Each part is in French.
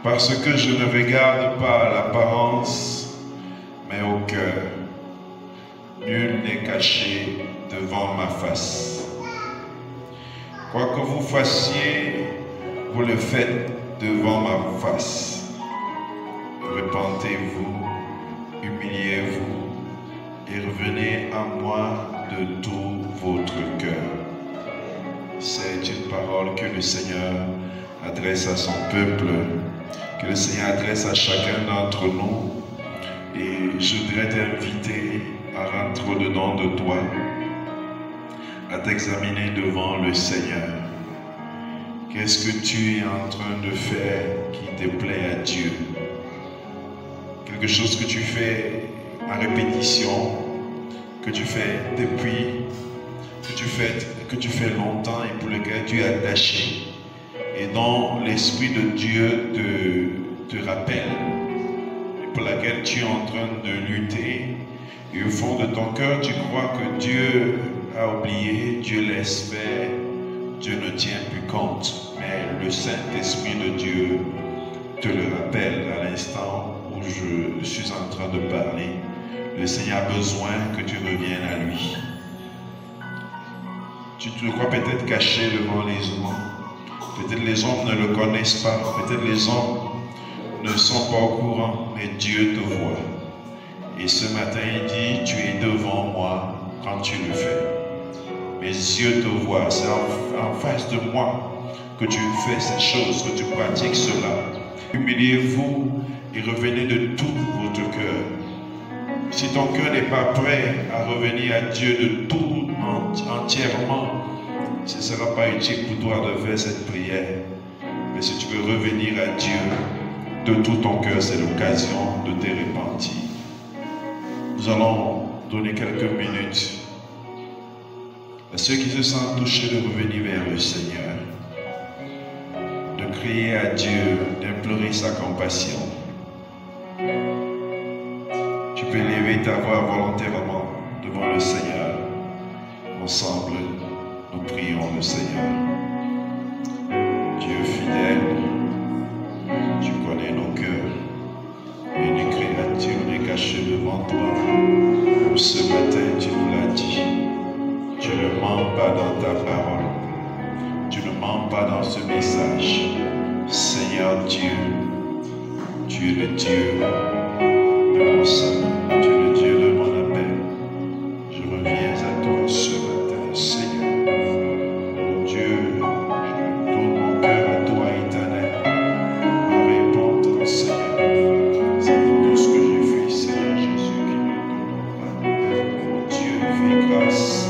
Parce que je ne regarde pas l'apparence, mais au cœur. Nul n'est caché devant ma face. Quoi que vous fassiez, vous le faites devant ma face. Repentez-vous, humiliez-vous et revenez à moi de tout votre cœur. C'est une parole que le Seigneur adresse à son peuple, que le Seigneur adresse à chacun d'entre nous. Et je voudrais t'inviter à rentrer au-dedans de toi, à t'examiner devant le Seigneur. Qu'est-ce que tu es en train de faire qui te plaît à Dieu? Quelque chose que tu fais en répétition, que tu fais depuis, que tu fais longtemps et pour lequel tu es attaché, et dont l'Esprit de Dieu te rappelle, et pour laquelle tu es en train de lutter, et au fond de ton cœur tu crois que Dieu a oublié, Dieu laisse faire, Dieu ne tient plus compte, mais le Saint-Esprit de Dieu te le rappelle à l'instant où je suis en train de parler. Le Seigneur a besoin que tu reviennes à lui. Tu te crois peut-être caché devant les hommes. Peut-être les hommes ne le connaissent pas. Peut-être les hommes ne sont pas au courant, mais Dieu te voit. Et ce matin, il dit, tu es devant moi quand tu le fais. Mes yeux te voient, c'est en face de moi que tu fais ces choses, que tu pratiques cela. Humiliez-vous et revenez de tout votre cœur. Si ton cœur n'est pas prêt à revenir à Dieu de tout entièrement, ce ne sera pas utile pour toi de faire cette prière. Mais si tu veux revenir à Dieu de tout ton cœur, c'est l'occasion de te repentir. Nous allons donner quelques minutes à ceux qui se sentent touchés de revenir vers le Seigneur, de crier à Dieu, d'implorer sa compassion. Tu peux élever ta voix volontairement devant le Seigneur. Ensemble, nous prions le Seigneur. Dieu fidèle, tu connais nos cœurs. Une créature n'est cachée devant toi. Ce matin, tu nous l'as dit. Tu ne mens pas dans ta parole. Tu ne mens pas dans ce message. Seigneur Dieu, tu es le Dieu de mon salut. Tu es le Dieu de mon appel. Je reviens à toi ce matin, Seigneur. Oh Dieu, je donne mon cœur à toi, éternel. Ma repentance, Seigneur. C'est pour tout ce que j'ai fait, Seigneur Jésus, qui ne donne pas. Oh Dieu, fais grâce.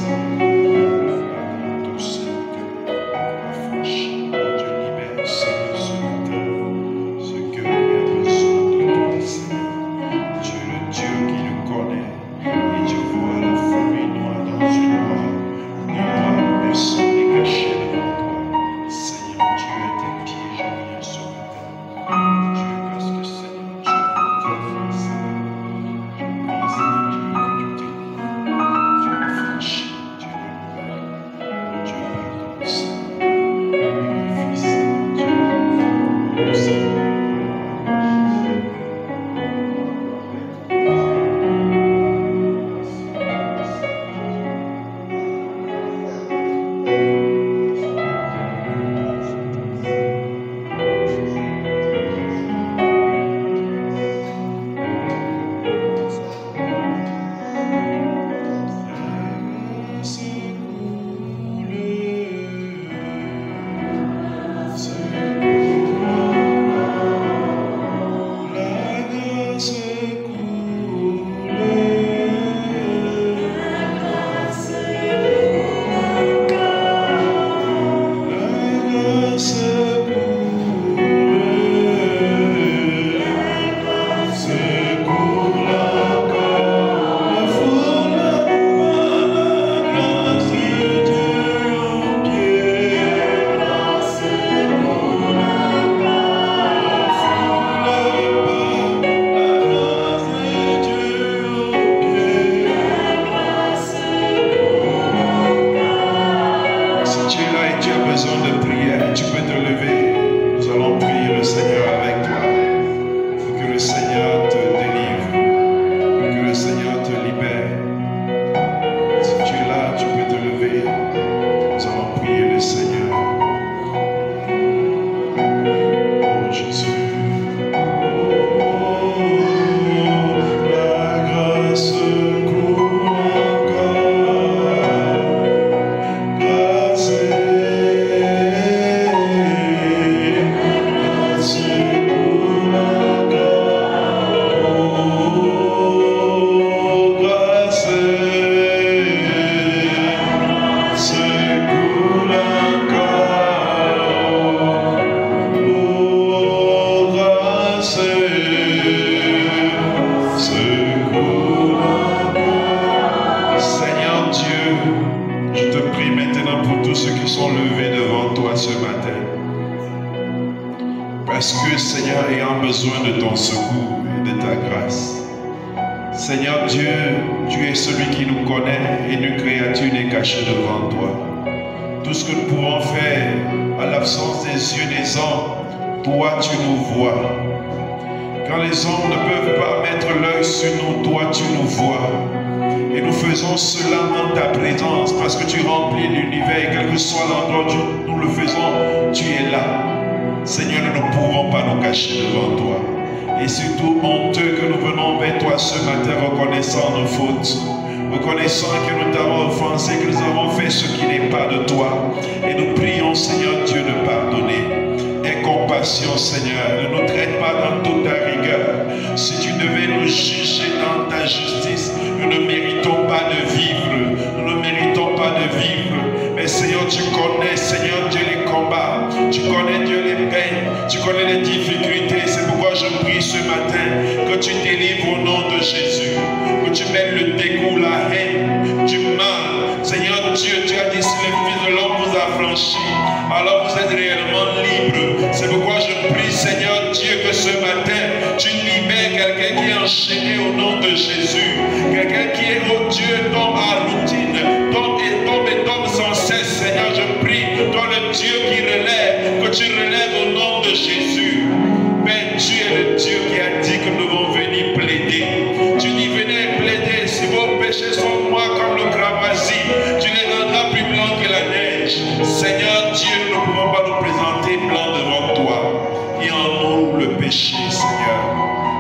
Alors vous êtes réellement libre. C'est pourquoi je prie, Seigneur Dieu, que ce matin, tu libères quelqu'un qui est en enchaîné au nom de Jésus. Quelqu'un qui est, oh Dieu, tombe à routine, tombe sans cesse. Seigneur, je prie, toi le Dieu qui relève, que tu relèves au nom de Jésus. Père, tu es le Dieu qui a dit que nous devons venir plaider. Tu dis, venez plaider. Si vos péchés sont noirs comme le cramoisi, tu les rendras plus blancs que la neige. Seigneur Dieu, nous ne pouvons pas nous présenter blancs devant toi. Il y en nous le péché, Seigneur.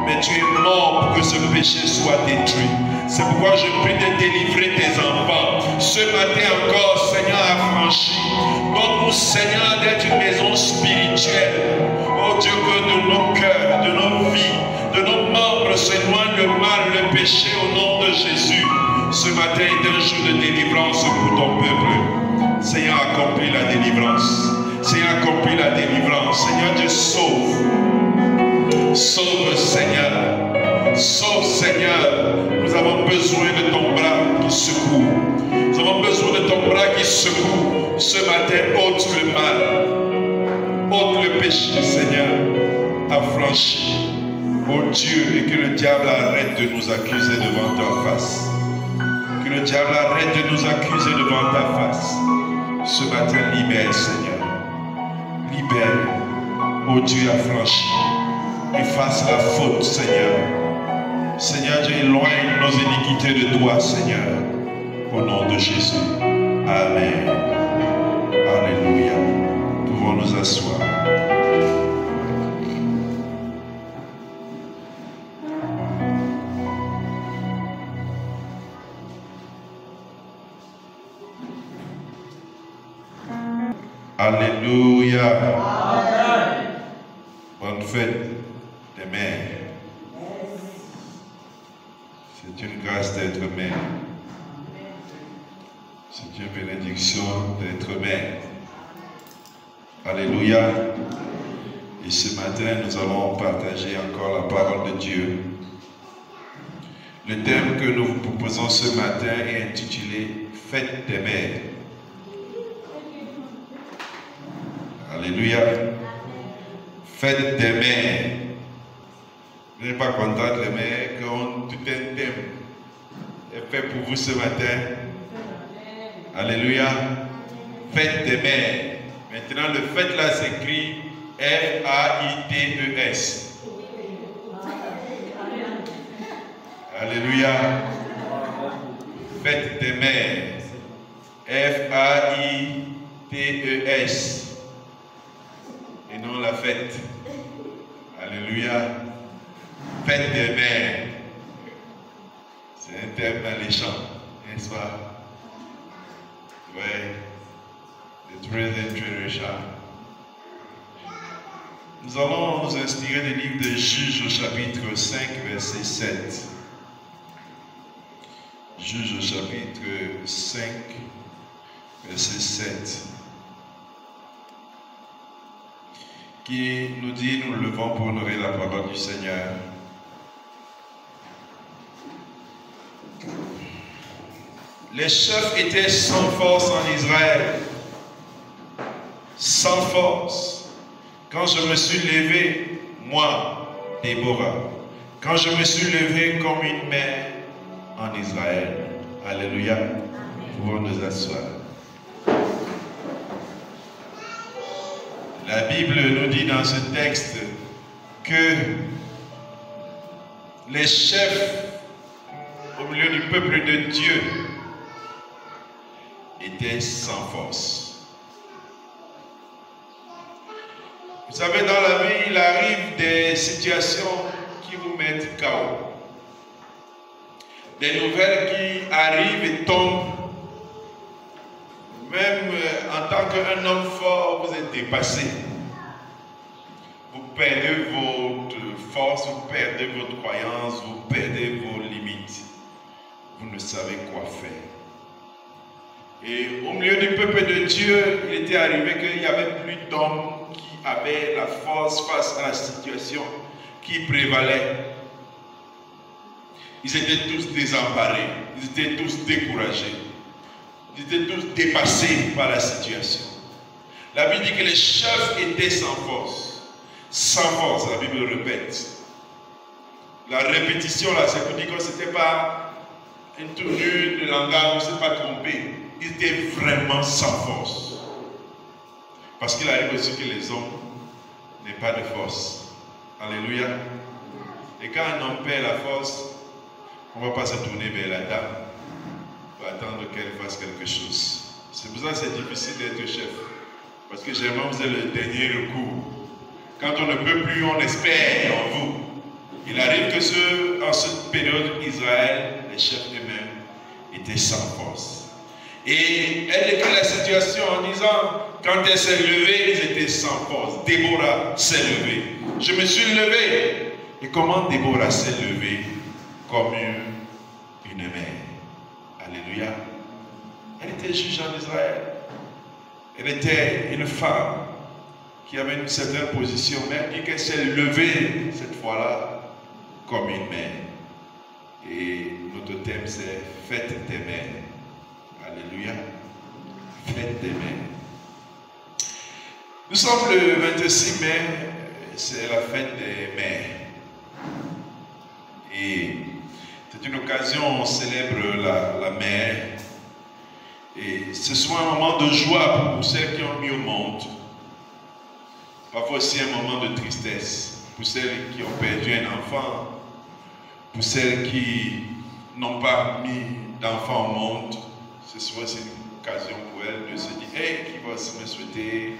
Mais tu es mort pour que ce péché soit détruit. C'est pourquoi je prie de délivrer tes enfants. Ce matin encore, Seigneur, affranchi. Donne-nous, Seigneur, d'être une maison spirituelle. Oh Dieu, que de nos cœurs, de nos vies, de nos membres s'éloigne le mal, le péché au nom de Jésus. Ce matin est un jour de délivrance pour ton peuple. Seigneur, accomplis la délivrance. Seigneur, accomplis la délivrance. Seigneur Dieu, sauve. Sauve, Seigneur. Sauve, Seigneur. Nous avons besoin de ton bras qui secoue. Nous avons besoin de ton bras qui secoue. Ce matin, ôte le mal. Ôte le péché, Seigneur. Affranchis. Oh Dieu, et que le diable arrête de nous accuser devant ta face. Que le diable arrête de nous accuser devant ta face. Ce matin, libère, Seigneur. Libère. Oh Dieu, affranchis. Efface la faute, Seigneur. Seigneur Dieu, éloigne nos iniquités de toi, Seigneur. Au nom de Jésus. Amen. Alléluia. Nous pouvons nous asseoir. Alléluia. Amen. Bonne fête des mères. C'est une grâce d'être mère. C'est une bénédiction d'être mère. Alléluia. Et ce matin, nous allons partager encore la parole de Dieu. Le thème que nous vous proposons ce matin est intitulé « Fête des mères ». Alléluia. Fête des mères. Vous n'êtes pas content, les mères, qu'on tout un thème est fait pour vous ce matin. Alléluia. Fête des mères. Maintenant, le fête là s'écrit F-A-I-T-E-S. Alléluia. Fête des mères. F-A-I-T-E-S. Et non la fête. Alléluia. Fête des mères. C'est un terme alléchant, n'est-ce pas? Oui. C'est très intéressant. Nous allons nous inspirer du livre de Juges au chapitre 5, verset 7. Juges au chapitre 5, verset 7. Qui nous dit, nous le levons pour honorer la parole du Seigneur. Les chefs étaient sans force en Israël, sans force. Quand je me suis levé, moi, Déborah, quand je me suis levé comme une mère en Israël. Alléluia. Nous pouvons nous asseoir. La Bible nous dit dans ce texte que les chefs au milieu du peuple de Dieu étaient sans force. Vous savez, dans la vie, il arrive des situations qui vous mettent KO. Des nouvelles qui arrivent et tombent. Même en tant qu'un homme fort, vous êtes dépassé. Vous perdez votre force, vous perdez votre croyance, vous perdez vos limites. Vous ne savez quoi faire. Et au milieu du peuple de Dieu, il était arrivé qu'il n'y avait plus d'hommes qui avaient la force face à la situation qui prévalait. Ils étaient tous désemparés, ils étaient tous découragés. Ils étaient tous dépassés par la situation. La Bible dit que les chefs étaient sans force. Sans force, la Bible le répète. La répétition là, c'est pour dire que ce n'était pas une tournure de langage, on ne s'est pas trompé. Il était vraiment sans force. Parce qu'il arrive aussi que les hommes n'aient pas de force. Alléluia. Et quand un homme perd la force, on ne va pas se tourner vers la dame pour attendre qu'elle fasse quelque chose. C'est pour ça que c'est difficile d'être chef. Parce que généralement, vous êtes le dernier recours. Quand on ne peut plus, on espère en vous. Il arrive que en cette période, Israël, les chefs eux-mêmes, étaient sans force. Et elle décrit la situation en disant, quand elle s'est levée, ils étaient sans force. Déborah s'est levée. Je me suis levé. Et comment Déborah s'est levée? Comme une mère. Alléluia. Elle était juge en Israël. Elle était une femme qui avait une certaine position, mais elle dit qu'elle s'est levée cette fois-là comme une mère. Et notre thème c'est Fête des mères. Alléluia. Fête des mères. Nous sommes le 26 mai, c'est la fête des mères. Et c'est une occasion, on célèbre la mère. Et ce soit un moment de joie pour celles qui ont mis au monde. Parfois aussi un moment de tristesse pour celles qui ont perdu un enfant, pour celles qui n'ont pas mis d'enfant au monde. Ce soit aussi une occasion pour elles de se dire, hey, qui va me souhaiter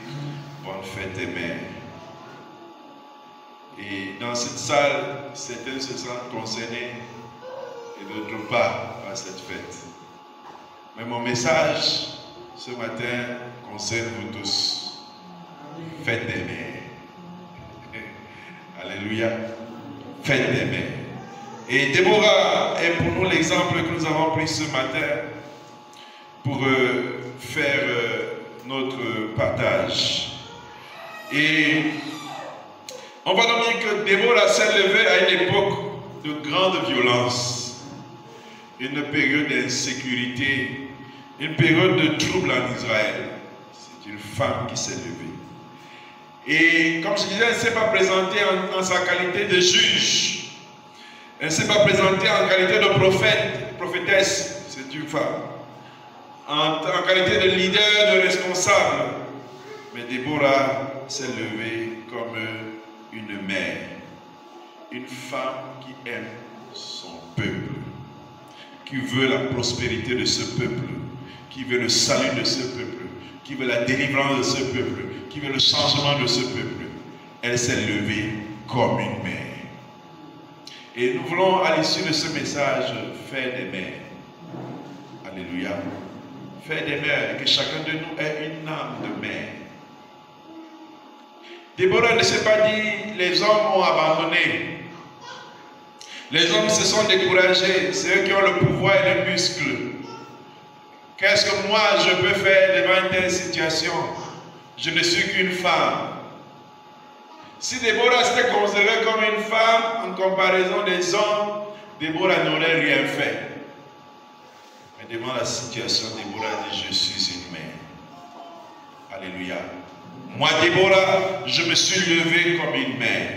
bonne fête des mères. Et dans cette salle, certains se sentent concernés et d'autres pas à cette fête. Mais mon message ce matin concerne vous tous. Fête des mères. Alléluia. Fête des mères. Et Déborah est pour nous l'exemple que nous avons pris ce matin pour faire notre partage. Et on va dire que Déborah s'est levée à une époque de grande violence, une période d'insécurité, une période de trouble en Israël. C'est une femme qui s'est levée. Et comme je disais, elle ne s'est pas présentée en sa qualité de juge. Elle ne s'est pas présentée en qualité de prophète, prophétesse. C'est une femme. En qualité de leader, de responsable. Mais Déborah s'est levée comme une mère. Une femme qui aime son peuple. Qui veut la prospérité de ce peuple. Qui veut le salut de ce peuple. Qui veut la délivrance de ce peuple. Qui veut le changement de ce peuple. Elle s'est levée comme une mère. Et nous voulons, à l'issue de ce message, faire des mères. Alléluia. Faire des mères, que chacun de nous ait une âme de mère. Déborah ne s'est pas dit, les hommes ont abandonné. Les hommes se sont découragés. C'est eux qui ont le pouvoir et le muscle. Qu'est-ce que moi je peux faire devant une telle situation? Je ne suis qu'une femme. Si Déborah s'était considérée comme une femme en comparaison des hommes, Déborah n'aurait rien fait. Mais devant la situation, Déborah dit, je suis une mère. Alléluia. Moi, Déborah, je me suis levée comme une mère.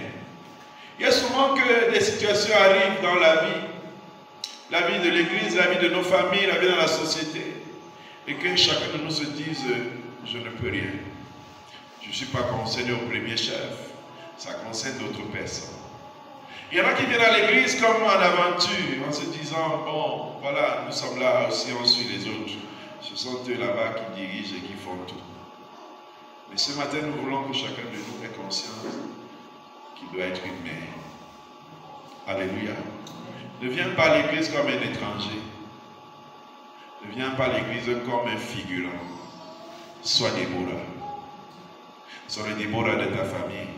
Il y a souvent que des situations arrivent dans la vie de l'Église, la vie de nos familles, la vie de la société, et que chacun de nous se dise, je ne peux rien. Je ne suis pas concerné au premier chef. Ça concerne d'autres personnes. Il y en a qui viennent à l'église comme en aventure, en se disant, bon, voilà, nous sommes là aussi, on suit les autres. Ce sont eux là-bas qui dirigent et qui font tout. Mais ce matin, nous voulons que chacun de nous ait conscience qu'il doit être une mère. Alléluia. Ne viens pas à l'église comme un étranger. Ne viens pas à l'église comme un figurant. Sois Déborah. Sois le Déborah de ta famille.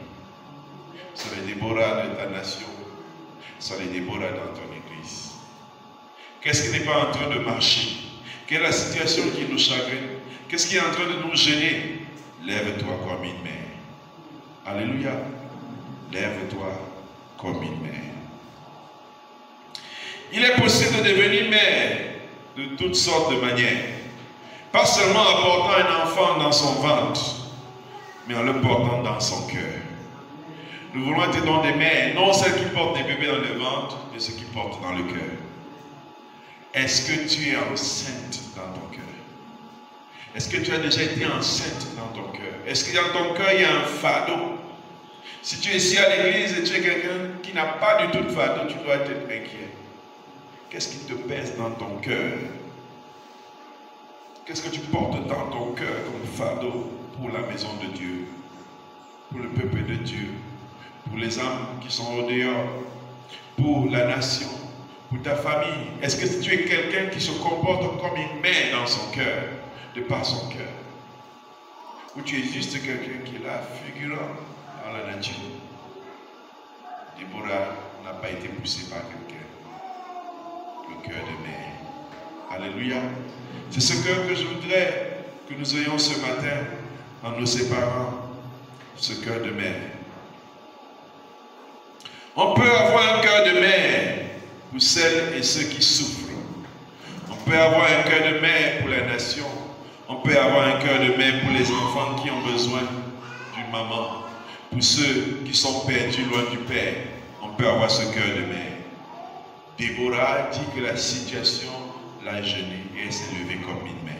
Sois le Déborah de ta nation. Sois le Déborah dans ton église. Qu'est-ce qui n'est pas en train de marcher? Quelle est la situation qui nous chagrine? Qu'est-ce qui est en train de nous gêner? Lève-toi comme une mère. Alléluia. Lève-toi comme une mère. Il est possible de devenir mère de toutes sortes de manières. Pas seulement en portant un enfant dans son ventre, mais en le portant dans son cœur. Nous voulons être dans des mères, non celles qui portent des bébés dans le ventre, mais ceux qui portent dans le cœur. Est-ce que tu es enceinte dans ton cœur? Est-ce que tu as déjà été enceinte dans ton cœur? Est-ce que dans ton cœur, il y a un fardeau? Si tu es ici à l'église et tu es quelqu'un qui n'a pas du tout de fardeau, tu dois être inquiet. Qu'est-ce qui te pèse dans ton cœur? Qu'est-ce que tu portes dans ton cœur comme fardeau pour la maison de Dieu, pour le peuple de Dieu, pour les âmes qui sont au dehors, pour la nation, pour ta famille? Est-ce que tu es quelqu'un qui se comporte comme une mère dans son cœur, de par son cœur? Ou tu es juste quelqu'un qui est là, figurant dans la nature? Déborah n'a pas été poussée par quelqu'un. Le cœur de mère. Alléluia. C'est ce cœur que je voudrais que nous ayons ce matin en nous séparant. Ce cœur de mère. On peut avoir un cœur de mère pour celles et ceux qui souffrent. On peut avoir un cœur de mère pour la nation. On peut avoir un cœur de mère pour les enfants qui ont besoin d'une maman. Pour ceux qui sont perdus loin du Père, on peut avoir ce cœur de mère. Déborah dit que la situation l'a gênée et elle s'est levée comme une mère.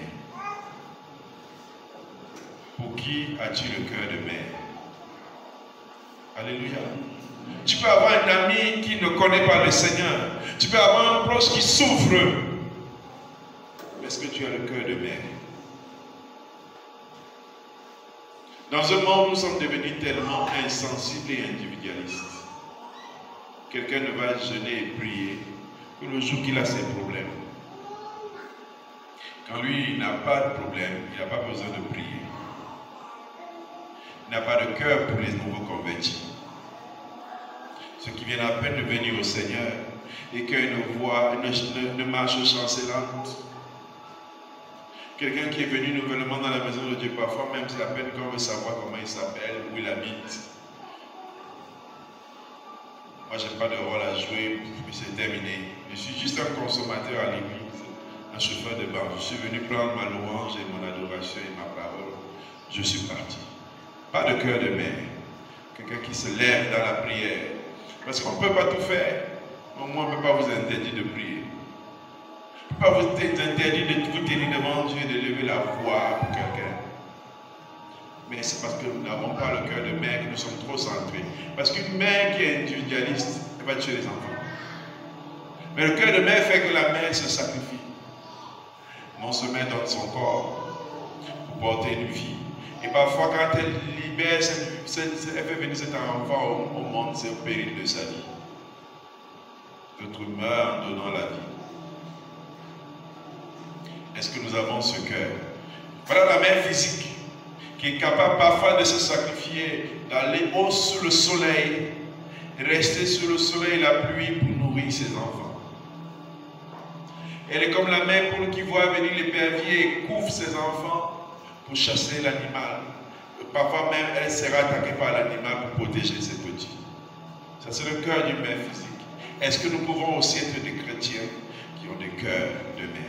Pour qui as-tu le cœur de mère? Alléluia. Tu peux avoir un ami qui ne connaît pas le Seigneur. Tu peux avoir un proche qui souffre. Est-ce que tu as le cœur de mère? Dans un monde où nous sommes devenus tellement insensibles et individualistes, quelqu'un ne va jeûner et prier que le jour qu'il a ses problèmes. Quand lui, il n'a pas de problème, il n'a pas besoin de prier. Il n'a pas de cœur pour les nouveaux convertis. Ceux qui viennent à peine de venir au Seigneur et qu'une voix ne marche chancelante. Quelqu'un qui est venu nouvellement dans la maison de Dieu, parfois même c'est à peine qu'on veut savoir comment il s'appelle, où il habite. Moi, je n'ai pas de rôle à jouer, puis c'est terminé. Je suis juste un consommateur à l'église, un chauffeur de bar. Je suis venu prendre ma louange et mon adoration et ma parole. Je suis parti. Pas de cœur de mère. Quelqu'un qui se lève dans la prière. Parce qu'on ne peut pas tout faire. Au moins, on ne peut pas vous interdire de prier. On ne peut pas vous interdire de vous tenir devant Dieu et de lever la voix pour quelqu'un. Mais c'est parce que nous n'avons pas le cœur de mère que nous sommes trop centrés. Parce qu'une mère qui est individualiste, elle va tuer les enfants. Mais le cœur de mère fait que la mère se sacrifie. On se met dans son corps pour porter une vie. Et parfois, quand elle libère, elle fait venir cet enfant au monde, c'est au péril de sa vie. D'autres meurent en donnant la vie. Est-ce que nous avons ce cœur? Voilà la mère physique qui est capable parfois de se sacrifier, d'aller haut sous le soleil, rester sous le soleil et la pluie pour nourrir ses enfants. Elle est comme la mère poule qui voit venir l'épervier et couvre ses enfants pour chasser l'animal. Parfois même, elle sera attaquée par l'animal pour protéger ses petits. Ça, c'est le cœur d'une mère physique. Est-ce que nous pouvons aussi être des chrétiens qui ont des cœurs de mère?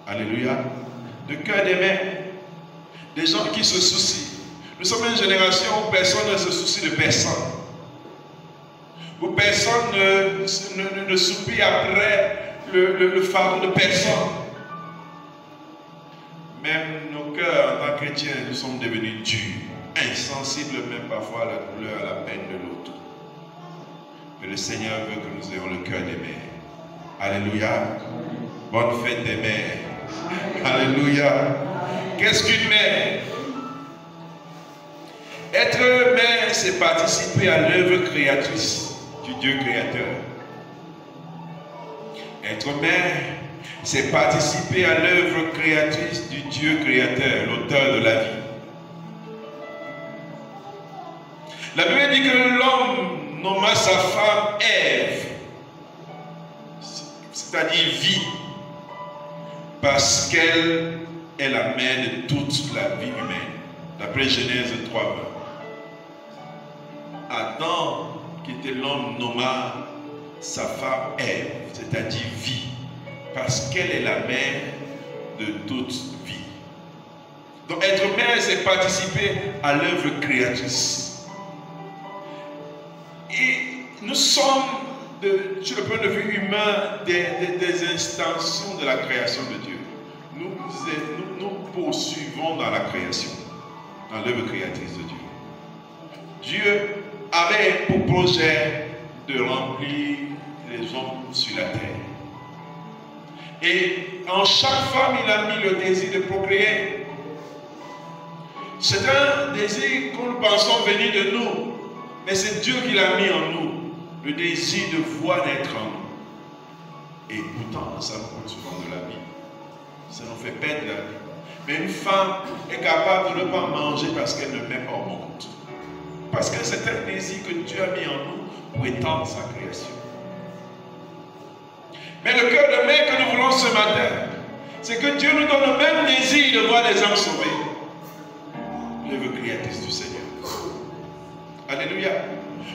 Alléluia. De cœur de mère. Des gens qui se soucient. Nous sommes une génération où personne ne se soucie de personne. Où personne ne soupire après le fardeau de personne. Même nos cœurs en tant que chrétiens, nous sommes devenus durs, insensibles même parfois à la douleur, à la peine de l'autre. Mais le Seigneur veut que nous ayons le cœur des mères. Alléluia. Bonne fête des mères. Alléluia. Qu'est-ce qu'une mère? Être mère, c'est participer à l'œuvre créatrice du Dieu créateur. Être mère, c'est participer à l'œuvre créatrice du Dieu créateur, l'auteur de la vie. La Bible dit que l'homme nomma sa femme Ève, c'est-à-dire vie, parce qu'elle est la mère de toute la vie humaine, d'après Genèse 3:20. Adam, qui était l'homme, nomma sa femme Ève, c'est-à-dire vie, parce qu'elle est la mère de toute vie. Donc être mère, c'est participer à l'œuvre créatrice. nous sommes, sur le point de vue humain, des extensions de la création de Dieu. Nous poursuivons dans la création, dans l'œuvre créatrice de Dieu. Dieu avait pour projet de remplir les hommes sur la terre. Et en chaque femme, il a mis le désir de procréer. C'est un désir que nous pensons venir de nous, mais c'est Dieu qui l'a mis en nous, le désir de voir naître en nous. Et pourtant, ça nous coûte souvent de la vie. Ça nous fait perdre la vie. Mais une femme est capable de ne pas manger parce qu'elle ne met pas au monde. Parce que c'est un désir que Dieu a mis en nous pour étendre sa création. Mais le cœur de mère que nous voulons ce matin, c'est que Dieu nous donne le même désir de voir les âmes sauvées. L'œuvre créatrice du Seigneur. Alléluia.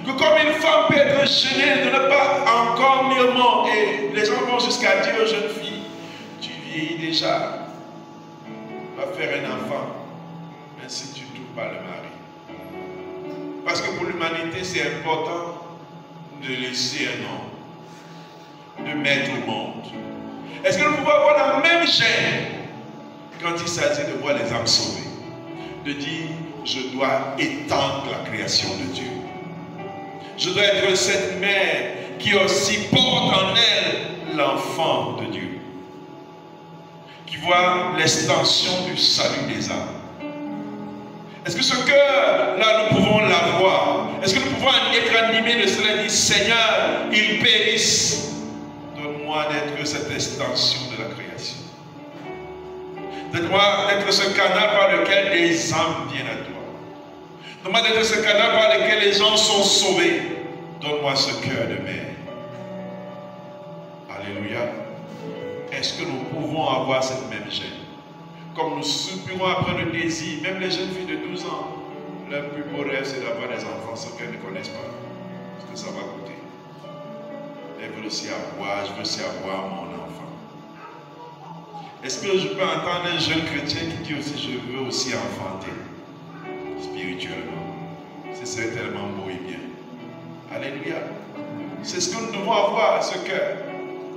Que comme une femme peut être gênée de ne pas encore mis au monde, et les gens vont jusqu'à dire aux jeunes filles, tu vieillis déjà, va faire un enfant, même si tu ne trouves pas le mari. Parce que pour l'humanité, c'est important de laisser un homme, de mettre au monde. Est-ce que nous pouvons avoir la même gêne quand il s'agit de voir les âmes sauvées? De dire, je dois étendre la création de Dieu. Je dois être cette mère qui aussi porte en elle l'enfant de Dieu. Qui voit l'extension du salut des âmes. Est-ce que ce cœur-là, nous pouvons l'avoir? Est-ce que nous pouvons être animés de cela et dire, Seigneur, ils périssent. Donne-moi d'être cette extension de la création. Donne-moi d'être ce canal par lequel les âmes viennent à toi. Donne-moi d'être ce canal par lequel les gens sont sauvés. Donne-moi ce cœur de mère. Alléluia. Est-ce que nous pouvons avoir cette même gêne? Comme nous soupirons après le désir, même les jeunes filles de 12 ans, leur plus beau rêve, c'est d'avoir des enfants sans qu'elles ne connaissent pas. Parce que ça va coûter. Elles veulent aussi avoir, je veux aussi avoir mon enfant. Est-ce que je peux entendre un jeune chrétien qui dit aussi, je veux aussi enfanter spirituellement? Ce serait tellement beau et bien. Alléluia. C'est ce que nous devons avoir, ce cœur.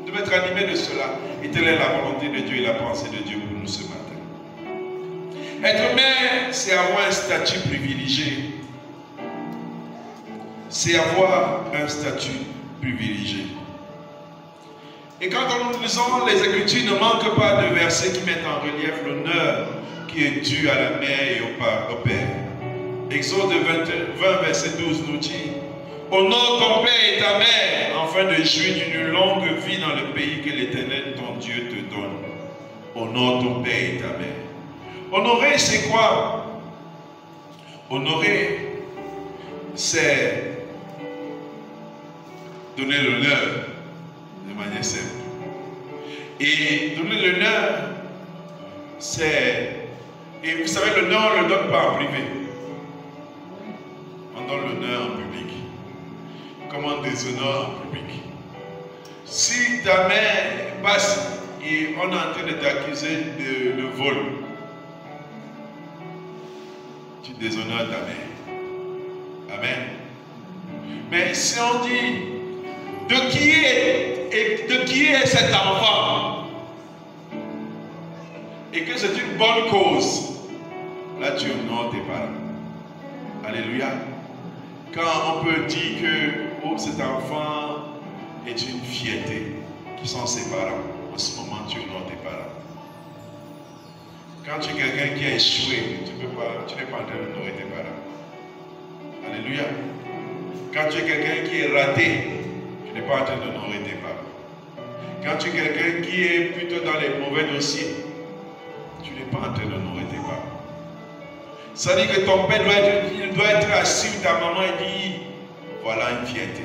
Nous devons être animés de cela. Et telle est la volonté de Dieu et la pensée de Dieu pour nous ce matin. Être mère, c'est avoir un statut privilégié. C'est avoir un statut privilégié. Et quand nous lisons les Écritures, ne manque pas de versets qui mettent en relief l'honneur qui est dû à la mère et au père. Exode 20, verset 12 nous dit, honore ton père et ta mère, afin de jouir d'une longue vie dans le pays que l'Éternel, ton Dieu, te donne. Honore ton père et ta mère. Honorer, c'est quoi? Honorer, c'est donner l'honneur de manière simple. Et donner l'honneur, c'est... Et vous savez, l'honneur, on ne le donne pas en privé. On donne l'honneur en public. Comment on déshonore en public? Si ta mère passe et on est en train de t'accuser de vol, tu déshonores ta mère. Amen. Mais si on dit de qui est cet enfant et que c'est une bonne cause, là tu honores tes parents. Alléluia. Quand on peut dire que cet enfant est une fierté, qui sont ses parents, en ce moment tu honores tes parents. Quand tu es quelqu'un qui a échoué, tu n'es pas en train d'honorer tes parents. Alléluia. Quand tu es quelqu'un qui est raté, tu n'es pas en train d'honorer tes parents. Quand tu es quelqu'un qui est plutôt dans les mauvais dossiers, tu n'es pas en train d'honorer tes parents. Ça dit que ton père doit être assis sur ta maman et dire, voilà une fierté.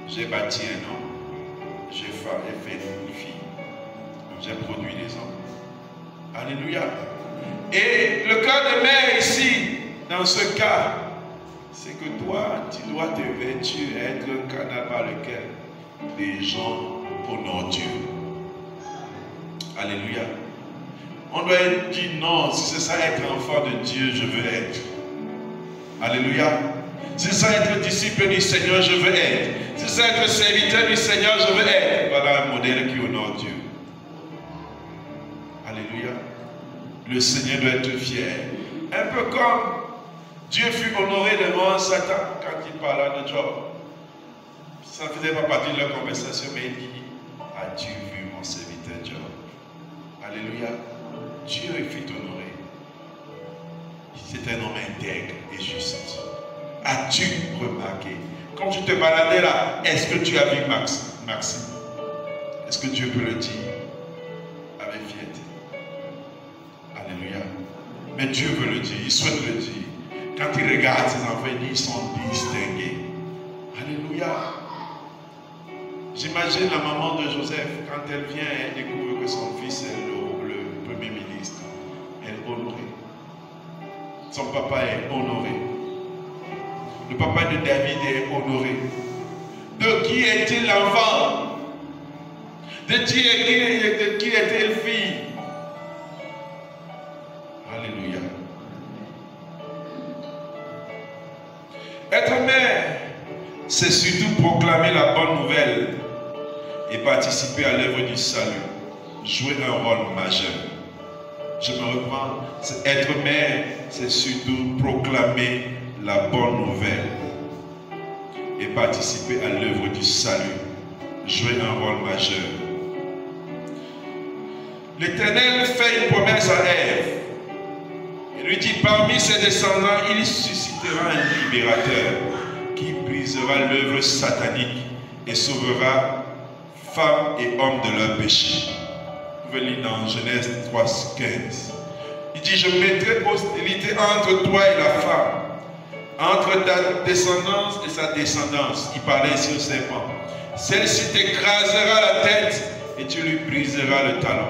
J'ai bâti un homme, j'ai fait une fille, j'ai produit des hommes. Alléluia. Et le cas de mère ici, dans ce cas, c'est que toi, tu dois te vêtir et être un canal par lequel les gens honorent Dieu. Alléluia. On doit dire non, si c'est ça être enfant de Dieu, je veux être. Alléluia. Si c'est être disciple du Seigneur, je veux être. Si c'est être serviteur du Seigneur, je veux être. Voilà un modèle qui honore Dieu. Alléluia. Le Seigneur doit être fier. Un peu comme Dieu fut honoré devant Satan quand il parla de Job. Ça ne faisait pas partie de leur conversation, mais il dit, as-tu vu mon serviteur Job? Alléluia. Dieu fut honoré. C'est un homme intègre et juste. As-tu remarqué? Quand tu te baladais là, est-ce que tu as vu Maxime? Est-ce que Dieu peut le dire avec fierté? Alléluia. Mais Dieu veut le dire, il souhaite le dire. Quand il regarde ses enfants, il dit, ils sont distingués. Alléluia. J'imagine la maman de Joseph, quand elle vient, elle découvre que son fils est le premier ministre. Elle est honorée. Son papa est honoré. Le papa de David est honoré. De qui est-il l'enfant? De qui est-elle fille? Alléluia. Être mère, c'est surtout proclamer la bonne nouvelle et participer à l'œuvre du salut. Jouer un rôle majeur. Je me reprends. Être mère, c'est surtout proclamer la bonne nouvelle et participer à l'œuvre du salut. Jouer un rôle majeur. L'Éternel fait une promesse à Ève. Il lui dit, parmi ses descendants, il suscitera un libérateur qui brisera l'œuvre satanique et sauvera femmes et hommes de leur péché. Vous pouvez lire dans Genèse 3:15. Il dit, je mettrai hostilité entre toi et la femme, entre ta descendance et sa descendance. Il parlait ici au serpent. Celle-ci t'écrasera la tête et tu lui briseras le talon.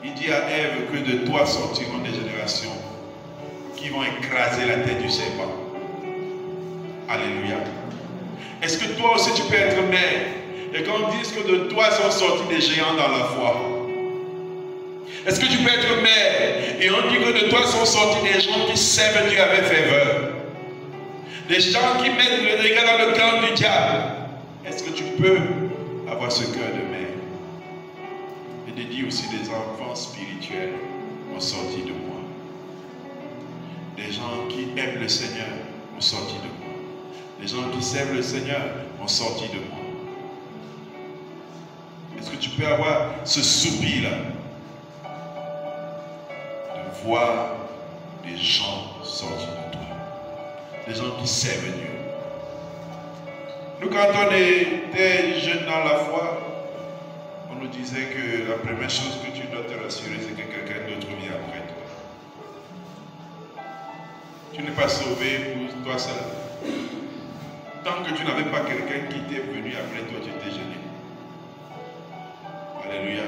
Il dit à Ève que de toi sortiront des générations qui vont écraser la tête du serpent. Alléluia. Est-ce que toi aussi tu peux être mère et qu'on dise que de toi sont sortis des géants dans la foi? Est-ce que tu peux être mère et on dit que de toi sont sortis des gens qui servent Dieu avec ferveur? Des gens qui mettent le regard dans le camp du diable. Est-ce que tu peux avoir ce cœur de mère? Et de dire aussi des enfants spirituels ont sorti de moi. Des gens qui aiment le Seigneur ont sorti de moi. Des gens qui servent le Seigneur ont sorti de moi. Est-ce que tu peux avoir ce soupir-là de voir des gens sortis de toi, des gens qui servent Dieu? Nous, quand on était jeunes dans la foi, on nous disait que la première chose que tu dois te rassurer, c'est que quelqu'un d'autre vient après toi. Tu n'es pas sauvé pour toi seul. Tant que tu n'avais pas quelqu'un qui t'est venu après toi, tu étais gêné. Alléluia.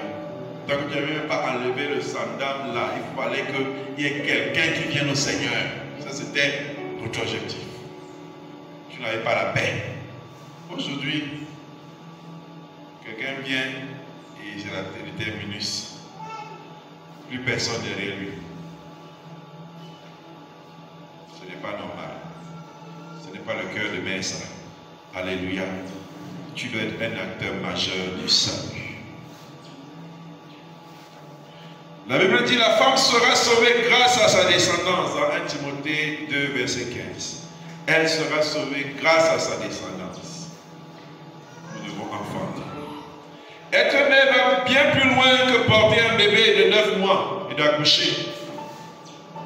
Tant que tu n'avais même pas enlevé le sandal là, il fallait qu'il y ait quelqu'un qui vienne au Seigneur. Ça, c'était notre objectif. Tu n'avais pas la paix. Aujourd'hui, quelqu'un vient et c'est le terminus. Plus personne derrière lui. Ce n'est pas normal. Ce n'est pas le cœur de mère, ça. Alléluia. Tu dois être un acteur majeur du salut. La Bible dit, la femme sera sauvée grâce à sa descendance. Dans 1 Timothée 2, verset 15. Elle sera sauvée grâce à sa descendance. Nous devons enfanter. Être mère va bien plus loin que porter un bébé de 9 mois et d'accoucher.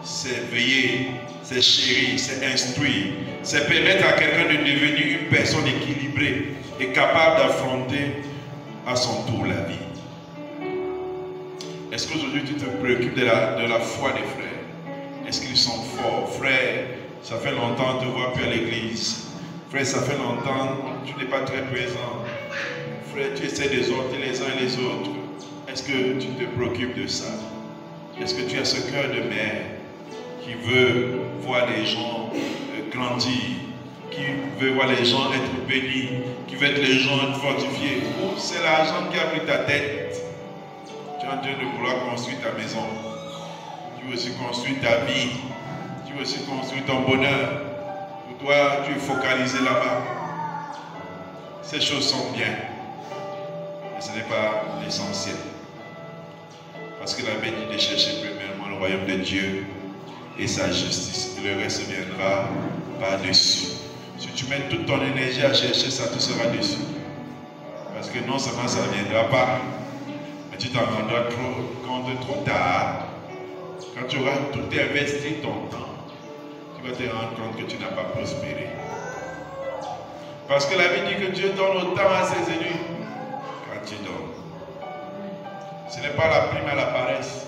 C'est veiller, c'est chérir, c'est instruire, c'est permettre à quelqu'un de devenir une personne équilibrée et capable d'affronter à son tour la vie. Est-ce qu'aujourd'hui tu te préoccupes de la foi des frères? Est-ce qu'ils sont forts? Frère, ça fait longtemps que tu ne te vois plus à l'église. Frère, ça fait longtemps que tu n'es pas très présent. Frère, tu essaies d'exhorter les uns et les autres. Est-ce que tu te préoccupes de ça? Est-ce que tu as ce cœur de mère qui veut voir les gens grandir, qui veut voir les gens être bénis, qui veut être les gens fortifiés? Ou c'est l'argent qui a pris ta tête? Tu es en train de vouloir construire ta maison. Tu veux aussi construire ta vie. Tu veux aussi construire ton bonheur. Toi, tu es focalisé là-bas. Ces choses sont bien. Mais ce n'est pas l'essentiel. Parce que la Bible dit de chercher premièrement le royaume de Dieu et sa justice. Et le reste viendra par-dessus. Si tu mets toute ton énergie à chercher ça, tu seras dessus. Parce que non seulement ça ne viendra pas, mais tu t'en rendras compte trop tard. Quand tu auras tout investi ton temps, tu vas te rendre compte que tu n'as pas prospéré. Parce que la Bible dit que Dieu donne autant à ses élus quand tu donnes. Ce n'est pas la prime à la paresse,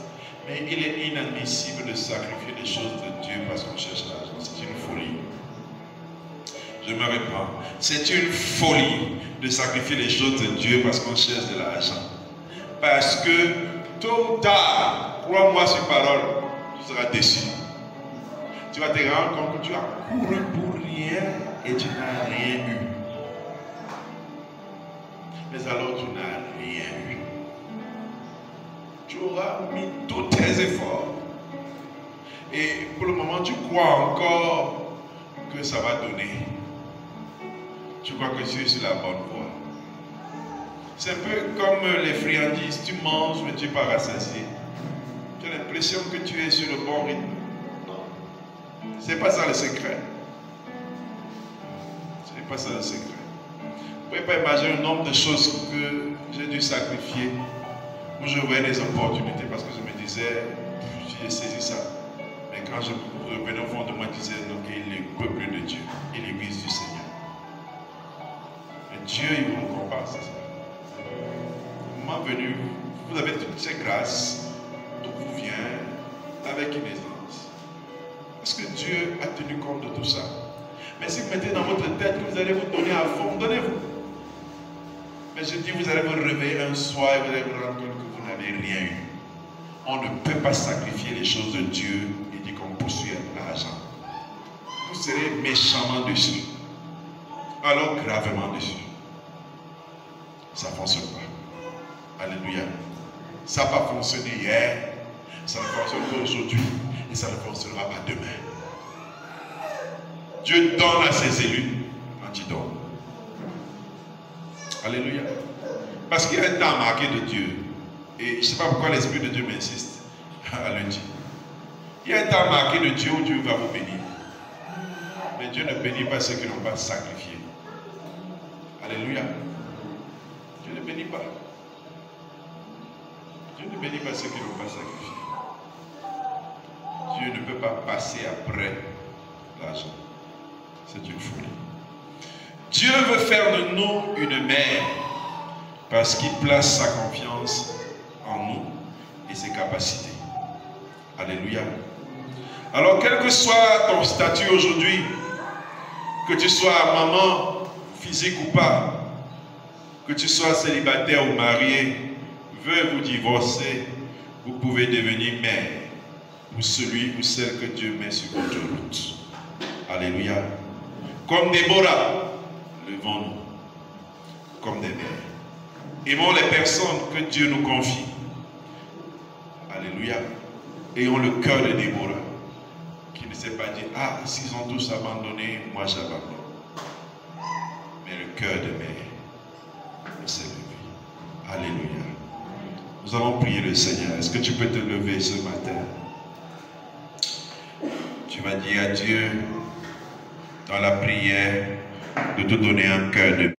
mais il est inadmissible de sacrifier les choses de Dieu parce qu'on cherche l'argent. C'est une folie. Je me réponds. C'est une folie de sacrifier les choses de Dieu parce qu'on cherche de l'argent. Parce que tôt ou tard, crois-moi sur parole, tu seras déçu. Tu vas te rendre compte que tu as couru pour rien et tu n'as rien eu. Mais alors tu n'as rien eu. Tu auras mis tous tes efforts. Et pour le moment, tu crois encore que ça va donner. Tu crois que tu es sur la bonne voie. C'est un peu comme les friandises. Tu manges, mais tu n'es pas rassasié. Tu as l'impression que tu es sur le bon rythme. Non. Ce n'est pas ça le secret. Ce n'est pas ça le secret. Vous ne pouvez pas imaginer le nombre de choses que j'ai dû sacrifier où je voyais des opportunités parce que je me disais, j'ai saisi ça. Mais quand je revenais au fond de moi, je disais, non, il est le peuple de Dieu et l'église du Seigneur. Et Dieu, il vous récompense. Au moment venu, vous avez toutes ces grâces, tout vous vient avec une aisance. Parce que Dieu a tenu compte de tout ça. Mais si vous mettez dans votre tête que vous allez vous donner à fond, donnez-vous. Mais je dis, vous allez vous réveiller un soir et vous allez vous rendre compte que vous n'avez rien eu. On ne peut pas sacrifier les choses de Dieu et dire qu'on poursuit l'argent. Vous serez méchamment dessus. Alors gravement dessus. Ça ne fonctionne pas. Alléluia. Ça n'a pas fonctionné hier. Ça ne fonctionne pas aujourd'hui. Et ça ne fonctionnera pas demain. Dieu donne à ses élus quand il donne. Alléluia. Parce qu'il y a un temps marqué de Dieu. Et je ne sais pas pourquoi l'Esprit de Dieu m'insiste à le dire. Il y a un temps marqué de Dieu où Dieu va vous bénir. Mais Dieu ne bénit pas ceux qui n'ont pas sacrifié. Alléluia. Dieu ne bénit pas. Dieu ne bénit pas ceux qui n'ont pas sacrifié. Dieu ne peut pas passer après l'argent. C'est une folie. Dieu veut faire de nous une mère parce qu'il place sa confiance en nous et ses capacités. Alléluia. Alors, quel que soit ton statut aujourd'hui, que tu sois maman, physique ou pas, que tu sois célibataire ou marié, veuille vous divorcer, vous pouvez devenir mère pour celui ou celle que Dieu met sur votre route. Alléluia. Comme Déborah, levons-nous comme des mères. Aimons les personnes que Dieu nous confie. Alléluia. Ayons le cœur de Déborah, qui ne s'est pas dit, ah, s'ils ont tous abandonné, moi j'abandonne. Mais le cœur de mère s'est levé. Alléluia. Nous allons prier le Seigneur. Est-ce que tu peux te lever ce matin? Tu vas dire à Dieu, dans la prière, de te donner un cœur de